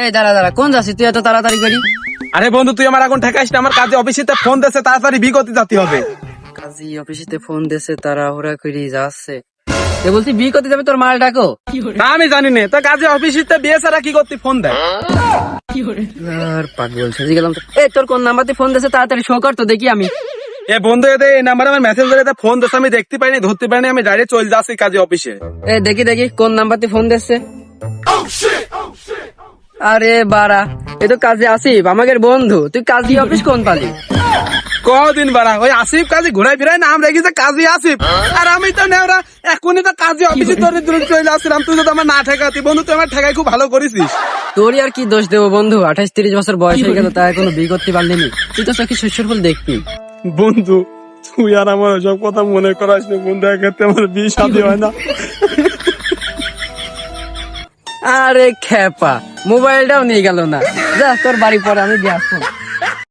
এই দাঁড়া দাঁড়া, কোন যাচ্ছিস তুই এত তাড়াতাড়ি করি? আরে বন্ধু তুই আমার এখন ঠেকাইস না, আমার কাজে অফিসে ফোন দিয়েছে, তাড়াতাড়ি বিগতি যেতে হবে। কাজী অফিসেতে ফোন দিছে, তারা হুড়া করে যাচ্ছে। এ বলছি বি করতে যাবে, তোর মাল ডাকো। তা আমি জানি না, তো কাজে অফিসে বিয়ে ছাড়া কি করতে ফোন দেয়? আর পাগল সেজে গেলাম তো। এই তোর কোন নাম্বারতে ফোন দিছে, তাড়াতাড়ি শো কর তো দেখি আমি। এ বন্ধু এদের এই নাম্বারে আমার মেসেজ করে ফোন দিয়েছে, আমি দেখতে পাইনি, ধরতে পারিনি, আমি ডাইরেক্ট চলে যাচ্ছি কাজে অফিসে। এ দেখি দেখি কোন নাম্বারতে ফোন দিচ্ছে। আরে বাড়া, এ তো কাজে আসিফ, আমাদের বন্ধু। তুই কাজী অফিস কোন পালি? কদিন বাড়া ওই আসিফ কাজে ঘুরাই ফিরাই নাম রেখেছে কাজী আসিফ, আর আমি তো নেওরা এখনই তো কাজে অফিসে তোরে দূরে চলে আসছিলাম। তুই তো আমার না ঠেকাতি বন্ধু, তুই আমার ঠেকাই খুব ভালো করেছিস। তোরই আর কি দোষ দেবো বন্ধু, 28-30 বছর বয়স হয়ে গেল, তা এখনো বিয়ে করতে পারলিনি। তুই তো চোখে শস্যের ফুল দেখবি। বন্ধু তুই আর আমার সব কথা মনে করাস না বন্ধু, এক্ষেত্রে আমার বিয়ে শাদী হয় না। আরে খেপা, মোবাইলটাও নিয়ে গেল না। যা তোর বাড়ি পরে আমি দিয়ে আসবো।